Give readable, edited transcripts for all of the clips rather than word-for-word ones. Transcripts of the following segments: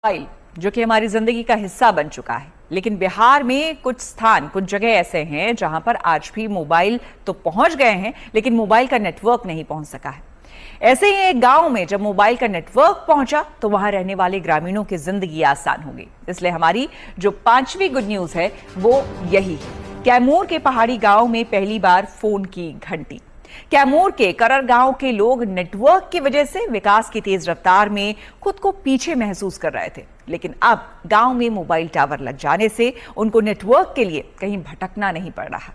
Mobile जो कि हमारी जिंदगी का हिस्सा बन चुका है, लेकिन बिहार में कुछ स्थान, कुछ जगह ऐसे हैं जहां पर आज भी मोबाइल तो पहुंच गए हैं, लेकिन मोबाइल का नेटवर्क नहीं पहुंच सका है। ऐसे ही एक गांव में जब मोबाइल का नेटवर्क पहुंचा तो वहां रहने वाले ग्रामीणों की जिंदगी आसान हो गई। इसलिए हमारी जो 5वीं गुड न्यूज है वो यही है। कैमूर के पहाड़ी गांव में पहली बार फोन की घंटी। कैमूर के करर गांव के लोग नेटवर्क की वजह से विकास की तेज रफ्तार में खुद को पीछे महसूस कर रहे थे, लेकिन अब गांव में मोबाइल टावर लग जाने से उनको नेटवर्क के लिए कहीं भटकना नहीं पड़ रहा।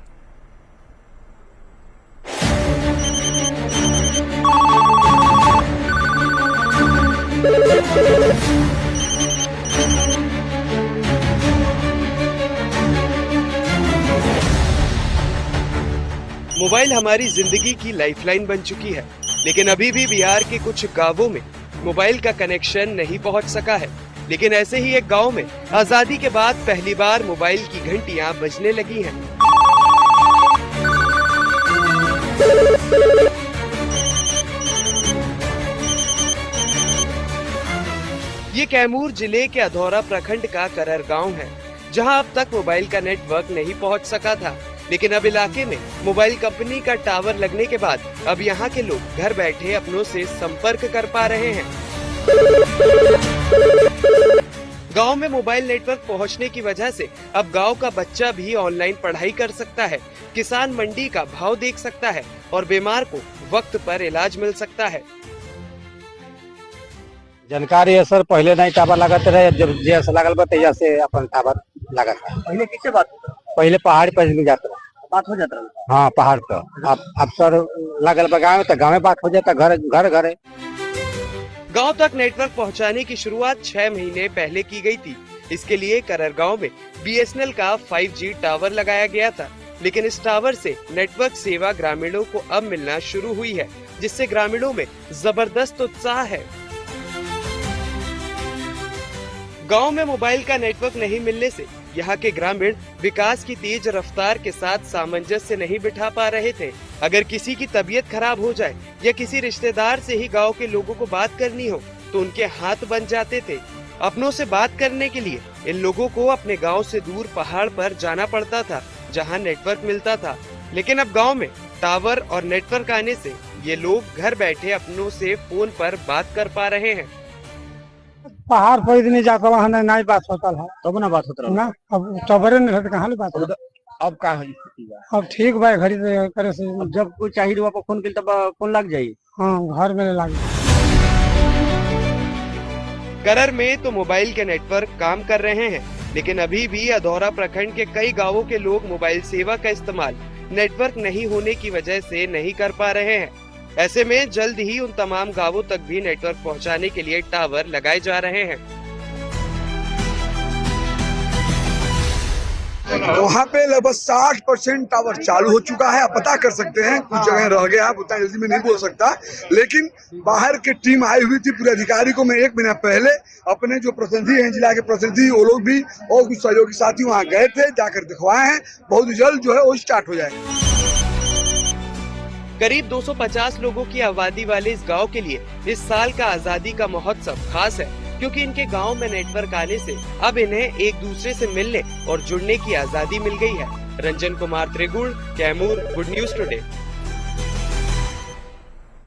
मोबाइल हमारी जिंदगी की लाइफलाइन बन चुकी है, लेकिन अभी भी बिहार के कुछ गांवों में मोबाइल का कनेक्शन नहीं पहुंच सका है। लेकिन ऐसे ही एक गांव में आजादी के बाद पहली बार मोबाइल की घंटियां बजने लगी हैं। ये कैमूर जिले के अधौरा प्रखंड का करर गांव है, जहां अब तक मोबाइल का नेटवर्क नहीं पहुंच सका था। लेकिन अब इलाके में मोबाइल कंपनी का टावर लगने के बाद अब यहाँ के लोग घर बैठे अपनों से संपर्क कर पा रहे हैं। गांव में मोबाइल नेटवर्क पहुंचने की वजह से अब गांव का बच्चा भी ऑनलाइन पढ़ाई कर सकता है, किसान मंडी का भाव देख सकता है और बीमार को वक्त पर इलाज मिल सकता है। जानकारी है सर, पहले नहीं टावर लागत रहे, जब जैसे लागल बा तैया से अपन टावर लागत। पहले किससे बात होता? पहले पहाड़ पर जाता रहा, बात हो जाता है। हाँ पहाड़ पर। अब सर लागल बा गाँव तो गाँव में बात हो जाता, घर घर। गांव तक नेटवर्क पहुंचाने की शुरुआत 6 महीने पहले की गई थी। इसके लिए करर गांव में BSNL का 5G टावर लगाया गया था, लेकिन इस टावर से नेटवर्क सेवा ग्रामीणों को अब मिलना शुरू हुई है, जिससे ग्रामीणों में जबरदस्त उत्साह है। गांव में मोबाइल का नेटवर्क नहीं मिलने से यहाँ के ग्रामीण विकास की तेज रफ्तार के साथ सामंजस्य नहीं बिठा पा रहे थे। अगर किसी की तबीयत खराब हो जाए या किसी रिश्तेदार से ही गांव के लोगों को बात करनी हो तो उनके हाथ बन जाते थे। अपनों से बात करने के लिए इन लोगों को अपने गांव से दूर पहाड़ पर जाना पड़ता था, जहां नेटवर्क मिलता था। लेकिन अब गांव में टावर और नेटवर्क आने से ये लोग घर बैठे अपनों से फोन पर बात कर पा रहे हैं। पहाड़ पर इतनी जाता वहाँ नहीं बात होता है, तब ना बात होता ना। अब टावर नहीं रहता, कहाँ बात होता। अब का है? अब ठीक बा, घड़ी करे से जब कोई चाहिए वहाँ पर फोन के तब फोन लग जाये। हाँ, घर में लग। करर में तो मोबाइल के नेटवर्क काम कर रहे हैं, लेकिन अभी भी अधौरा प्रखंड के कई गांवों के लोग मोबाइल सेवा का इस्तेमाल नेटवर्क नहीं होने की वजह से नहीं कर पा रहे हैं। ऐसे में जल्द ही उन तमाम गांवों तक भी नेटवर्क पहुंचाने के लिए टावर लगाए जा रहे हैं। वहाँ पे लगभग 60% टावर चालू हो चुका है। आप पता कर सकते हैं, कुछ जगह रह गया है, उतना जल्दी में नहीं बोल सकता, लेकिन बाहर की टीम आई हुई थी। पूरे अधिकारी को मैं 1 महीना पहले अपने जो प्रतिनिधि हैं, जिला के प्रतिनिधि, वो लोग भी और कुछ सहयोगी साथी वहाँ गए थे, जाकर दिखवाए हैं। बहुत जल्द जो है वो स्टार्ट हो जाएगा। करीब 250 लोगों की आबादी वाले इस गांव के लिए इस साल का आजादी का महोत्सव खास है, क्योंकि इनके गांव में नेटवर्क आने से अब इन्हें एक दूसरे से मिलने और जुड़ने की आजादी मिल गई है। रंजन कुमार त्रिगुण, कैमूर, गुड न्यूज टुडे।